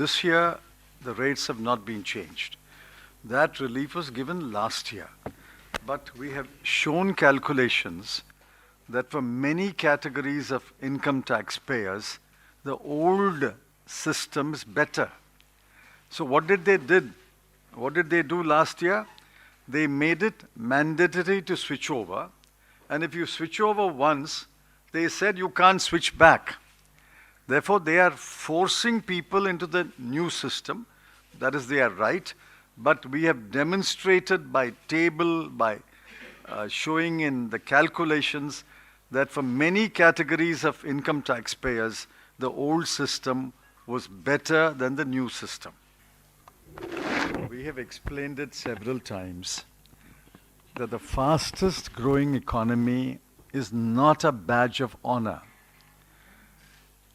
this year, the rates have not been changed. That relief was given last year. But we have shown calculations that for many categories of income taxpayers, the old system is better. So what did they do last year? They made it mandatory to switch over. And if you switch over once, they said you can't switch back. Therefore, they are forcing people into the new system. That is their right. But we have demonstrated by table, by showing in the calculations that for many categories of income taxpayers, the old system was better than the new system. We have explained it several times that the fastest growing economy is not a badge of honor.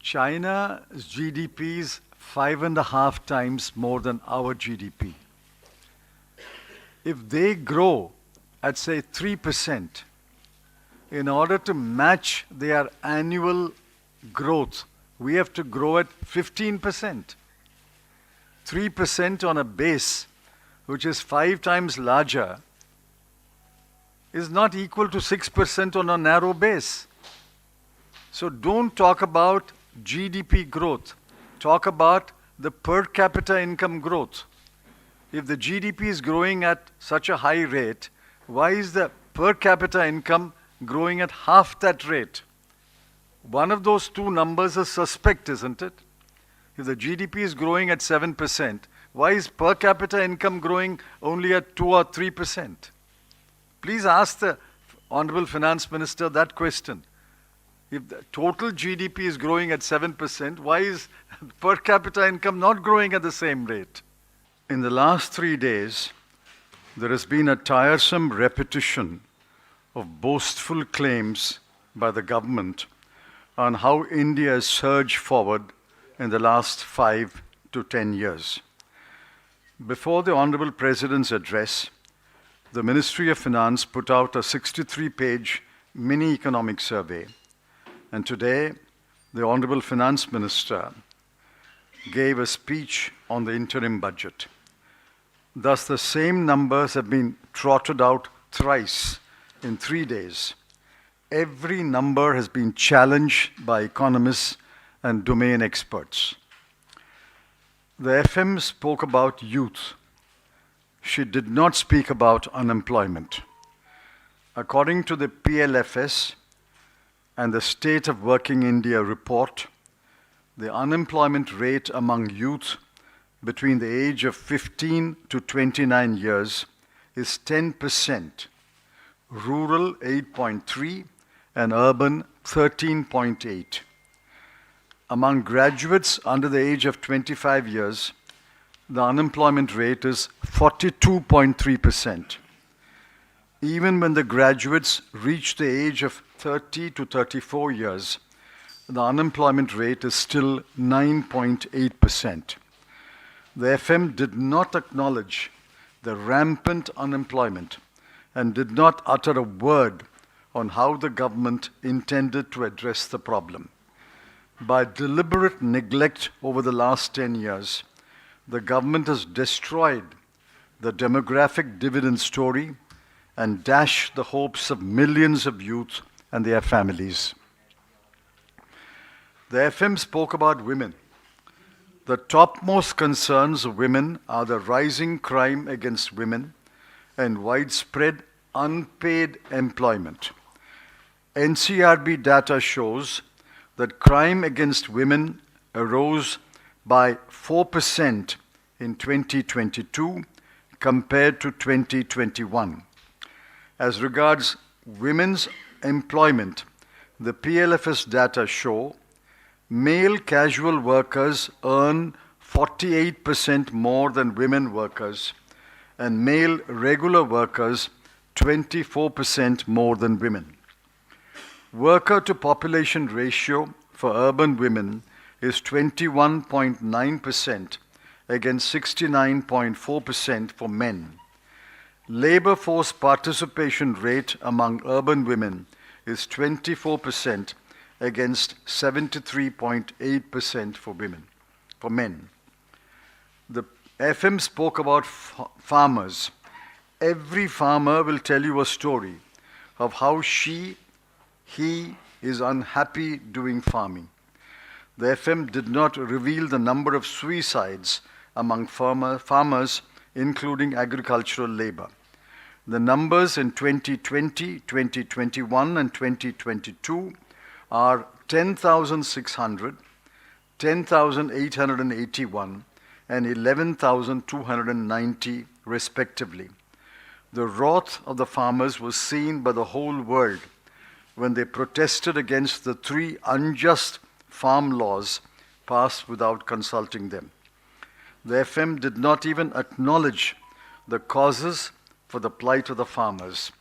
China's GDP is 5.5 times more than our GDP. If they grow at, say, 3%, in order to match their annual growth, we have to grow at 15%. 3% on a base which is 5 times larger is not equal to 6% on a narrow base. So don't talk about GDP growth. Talk about the per capita income growth. If the GDP is growing at such a high rate, why is the per capita income growing at half that rate? One of those two numbers is suspect, isn't it? If the GDP is growing at 7%, why is per capita income growing only at 2 or 3%? Please ask the Honorable Finance Minister that question. If the total GDP is growing at 7%, why is per capita income not growing at the same rate? In the last 3 days, there has been a tiresome repetition of boastful claims by the government on how India has surged forward in the last 5 to 10 years. Before the Honorable President's address, the Ministry of Finance put out a 63-page mini economic survey. And today, the Honorable Finance Minister gave a speech on the interim budget. Thus, the same numbers have been trotted out thrice in 3 days. Every number has been challenged by economists and domain experts. The FM spoke about youth. She did not speak about unemployment. According to the PLFS and the State of Working India report, the unemployment rate among youth between the age of 15 to 29 years is 10%, rural 8.3 and urban 13.8. Among graduates under the age of 25 years, the unemployment rate is 42.3%. Even when the graduates reach the age of 30 to 34 years, the unemployment rate is still 9.8%. The FM did not acknowledge the rampant unemployment and did not utter a word on how the government intended to address the problem. By deliberate neglect over the last 10 years, the government has destroyed the demographic dividend story and dashed the hopes of millions of youth and their families. The FM spoke about women. The topmost concerns of women are the rising crime against women and widespread unpaid employment. NCRB data shows that crime against women arose by 4% in 2022 compared to 2021. As regards women's employment, the PLFS data show male casual workers earn 48% more than women workers, and male regular workers 24% more than women. Worker to population ratio for urban women is 21.9% against 69.4% for men. Labor force participation rate among urban women is 24% against 73.8% for men. The FM spoke about farmers. Every farmer will tell you a story of how he is unhappy doing farming. The FM did not reveal the number of suicides among farmers, including agricultural labor. The numbers in 2020, 2021, and 2022 are 10,600, 10,881, and 11,290 respectively. The wrath of the farmers was seen by the whole world when they protested against the 3 unjust farm laws passed without consulting them. The FM did not even acknowledge the causes for the plight of the farmers: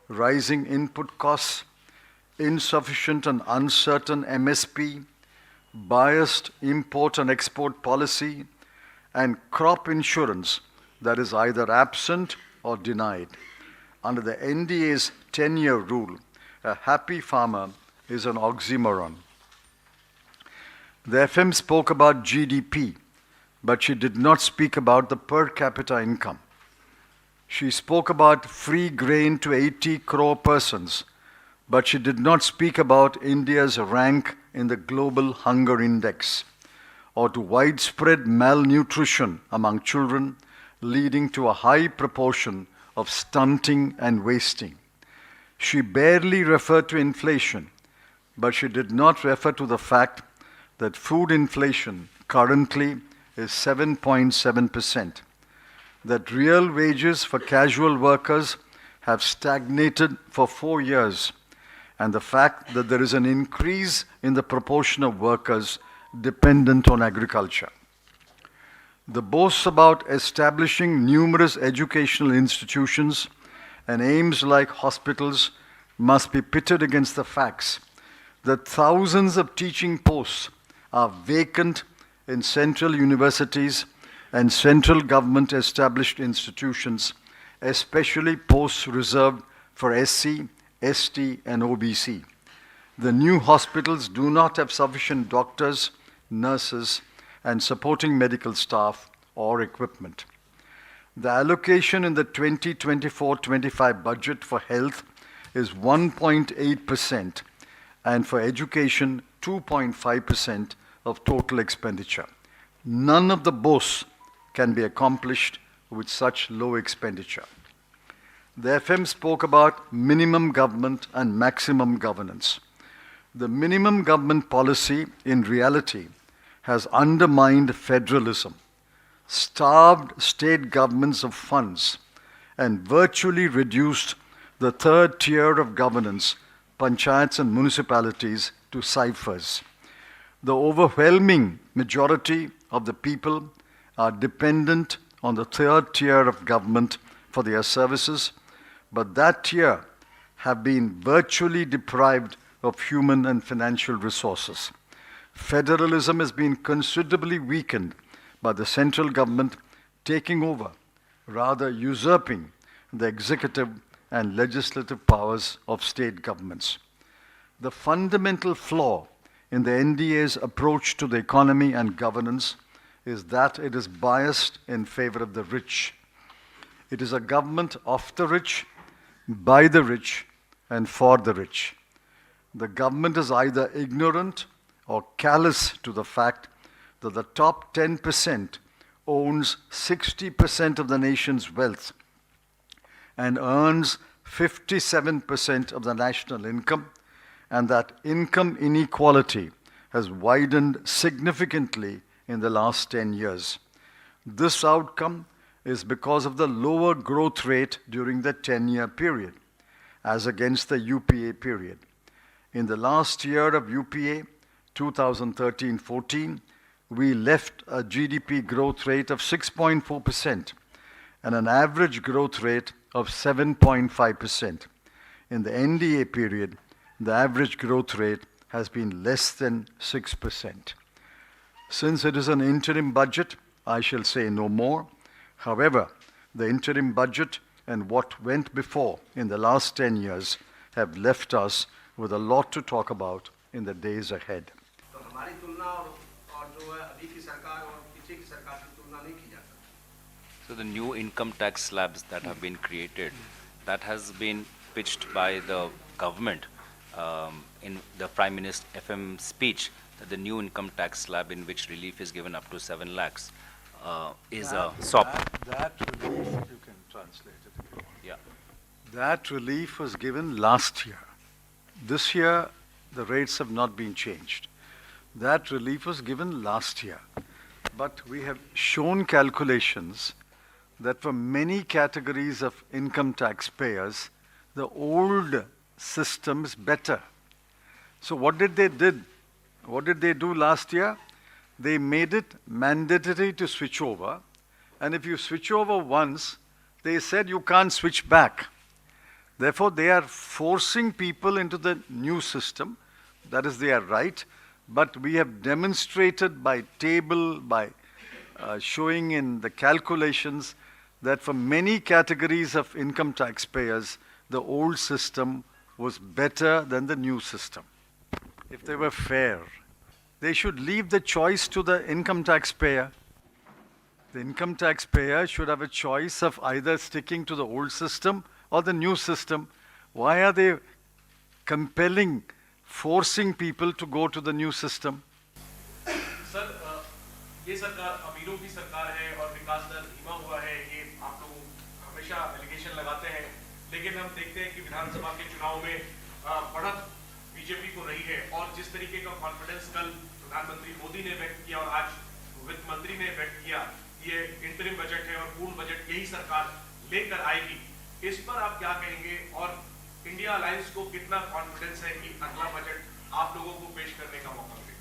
rising input costs, insufficient and uncertain MSP, biased import and export policy, and crop insurance that is either absent or denied. Under the NDA's 10-year rule, a happy farmer is an oxymoron. The FM spoke about GDP, but she did not speak about the per capita income. She spoke about free grain to 80 crore persons, but she did not speak about India's rank in the Global Hunger Index, or to widespread malnutrition among children, leading to a high proportion of stunting and wasting. She barely referred to inflation, but she did not refer to the fact that food inflation currently is 7.7%, that real wages for casual workers have stagnated for 4 years, and the fact that there is an increase in the proportion of workers dependent on agriculture. The boasts about establishing numerous educational institutions and aims like hospitals must be pitted against the facts that thousands of teaching posts are vacant in central universities and central government established institutions, especially posts reserved for SC, ST, and OBC. The new hospitals do not have sufficient doctors, nurses, and supporting medical staff or equipment. The allocation in the 2024-25 budget for health is 1.8%, and for education 2.5% of total expenditure. None of the boasts can be accomplished with such low expenditure. The FM spoke about minimum government and maximum governance. The minimum government policy, in reality, has undermined federalism, starved state governments of funds, and virtually reduced the third tier of governance, panchayats and municipalities, to ciphers. The overwhelming majority of the people are dependent on the third tier of government for their services, but that tier have been virtually deprived of human and financial resources. Federalism has been considerably weakened by the central government taking over, rather usurping, the executive and legislative powers of state governments. The fundamental flaw in the NDA's approach to the economy and governance is that it is biased in favor of the rich. It is a government of the rich, by the rich, and for the rich. The government is either ignorant or callous to the fact that the top 10% owns 60% of the nation's wealth and earns 57% of the national income, and that income inequality has widened significantly in the last 10 years. This outcome is because of the lower growth rate during the 10-year period, as against the UPA period. In the last year of UPA, 2013-14, we left a GDP growth rate of 6.4% and an average growth rate of 7.5%. In the NDA period, the average growth rate has been less than 6%. Since it is an interim budget, I shall say no more. However, the interim budget and what went before in the last 10 years have left us with a lot to talk about in the days ahead. तो हमारी तुलना और जो है अभी की सरकार और पीछे की सरकार की तुलना नहीं की जा सकती. So the new income tax slabs that have been created, that has been pitched by the government in the Prime Minister FM speech, that the new income tax slab in which relief is given up to 7 lakhs is a SOP. That relief, you can translate it if you want. Yeah. That relief was given last year. This year, the rates have not been changed. That relief was given last year. But we have shown calculations that for many categories of income tax payers, the old system is better. So what did they did? What did they do last year? They made it mandatory to switch over. And if you switch over once, they said you can't switch back. Therefore, they are forcing people into the new system. That is their right. But we have demonstrated by table, by showing in the calculations that for many categories of income taxpayers, the old system was better than the new system. If they were fair, they should leave the choice to the income taxpayer. The income taxpayer should have a choice of either sticking to the old system or the new system. Why are they compelling, forcing people to go to the new system? Sir ये सरकार अमीरों की सरकार है और विकास दर धीमा हुआ है, ये आप लोग हमेशा एलिगेशन लगाते हैं, लेकिन हम देखते हैं कि विधानसभा के चुनाव में बढ़त बीजेपी को रही है और जिस तरीके का कॉन्फिडेंस कल प्रधानमंत्री मोदी ने व्यक्त किया और आज वित्त मंत्री ने व्यक्त किया, ये इंटरिम बजट है और पूर्ण बजट यही सरकार लेकर आएगी, इस पर आप क्या कहेंगे और इंडिया अलायंस को कितना कॉन्फिडेंस है कि अगला बजट आप लोगों को पेश करने का मौका मिलेगा?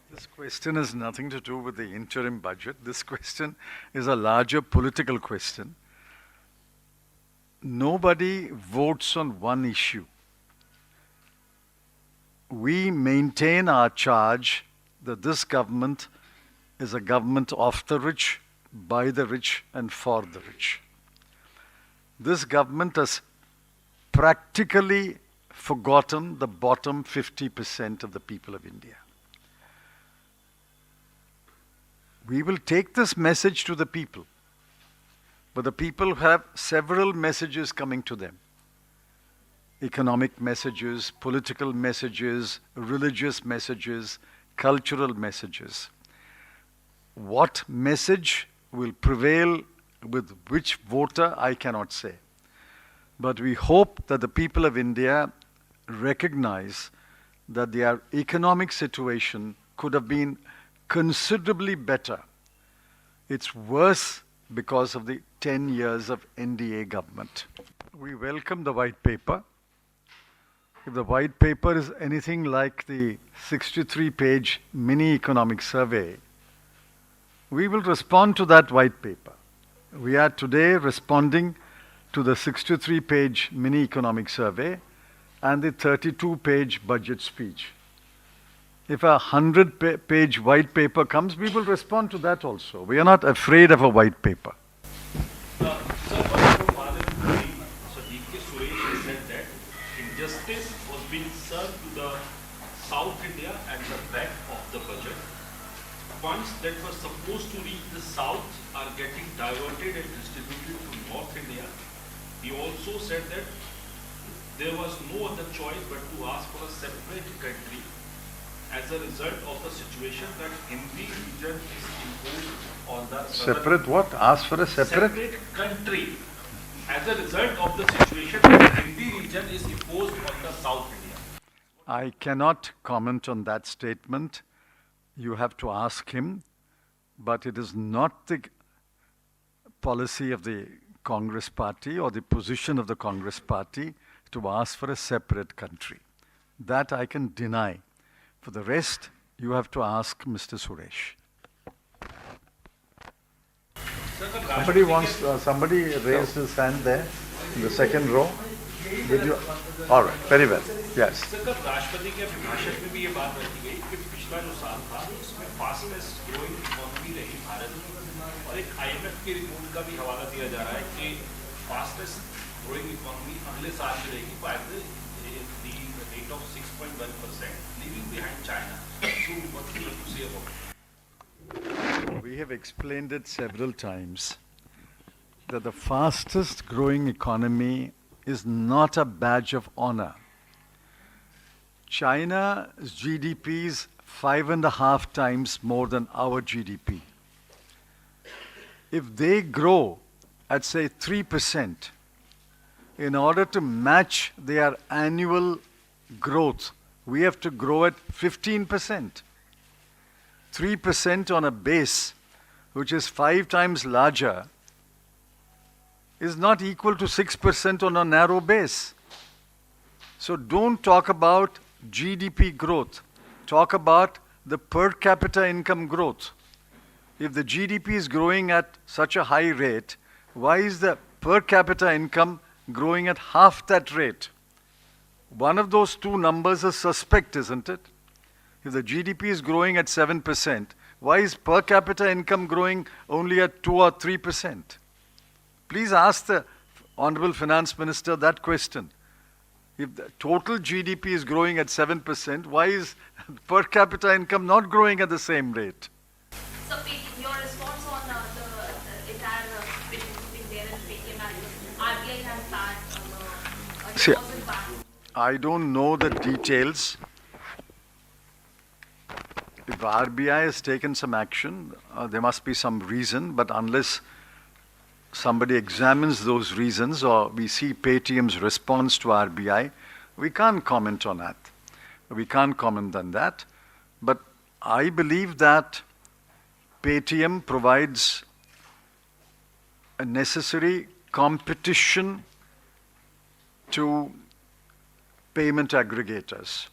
This question has nothing to do with the interim budget. This question is a larger political question. Nobody votes on one issue. We maintain our charge that this government is a government of the rich, by the rich, and for the rich. This government has practically forgotten the bottom 50% of the people of India. We will take this message to the people, but the people have several messages coming to them. Economic messages, political messages, religious messages, cultural messages. What message will prevail with which voter, I cannot say. But we hope that the people of India recognize that their economic situation could have been considerably better. It's worse because of the 10 years of NDA government. We welcome the white paper. If the white paper is anything like the 63-page mini economic survey, we will respond to that white paper. We are today responding to the 63-page mini economic survey and the 32-page budget speech. If a 100-page white paper comes, we will respond to that also. We are not afraid of a white paper. Sir, Suresh said that injustice was being served to the South India at the back of the budget. Funds that were supposed to reach the South are getting diverted and distributed to North India. He also said that there was no other choice but to ask for a separate country as a result of the situation that Hindi region is imposed on the Separate what? Ask for a separate country as a result of the situation that Hindi region is imposed on the South India. I cannot comment on that statement. You have to ask him, but it is not the policy of the Congress party or the position of the Congress party to ask for a separate country. That I can deny. For the rest, you have to ask Mr. Suresh. Somebody raised his hand there in the second row. Did you? All right, very well. Yes. Sir कल राष्ट्रपति के अभिभाषण में भी ये बात रखी गई कि पिछला जो साल था उसमें फास्टेस्ट ग्रोइंग इकोनॉमी रही भारत में और एक IMF की रिपोर्ट का भी हवाला दिया जा रहा है कि फास्टेस्ट ग्रोइंग इकोनॉमी अगले साल में रहेगी by the rate of 6.1%, leaving behind China. So what do you have to say about it? We have explained it several times that the fastest growing economy is not a badge of honor. China's GDP is 5.5 times more than our GDP. If they grow at, say, 3%, in order to match their annual growth, we have to grow at 15%. 3% on a base which is 5 times larger is not equal to 6% on a narrow base. So don't talk about GDP growth. Talk about the per capita income growth. If the GDP is growing at such a high rate, why is the per capita income growing at half that rate? One of those two numbers is suspect, isn't it? If the GDP is growing at 7%, why is per capita income growing only at 2 or 3%? Please ask the Honorable Finance Minister that question. If the total GDP is growing at 7%, why is per capita income not growing at the same rate? So, your response on the entire bit between there and Paytm and RBI has banned a See, deposit ban. I don't know the details. If RBI has taken some action, there must be some reason, but unless somebody examines those reasons or we see Paytm's response to RBI, we can't comment on that. We can't comment on that. But I believe that Paytm provides a necessary competition to payment aggregators.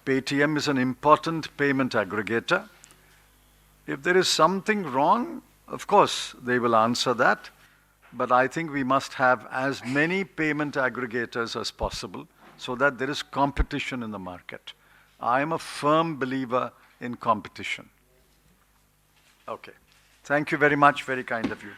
Paytm is an important payment aggregator. If there is something wrong, of course, they will answer that. But I think we must have as many payment aggregators as possible so that there is competition in the market. I am a firm believer in competition. Okay. Thank you very much. Very kind of you.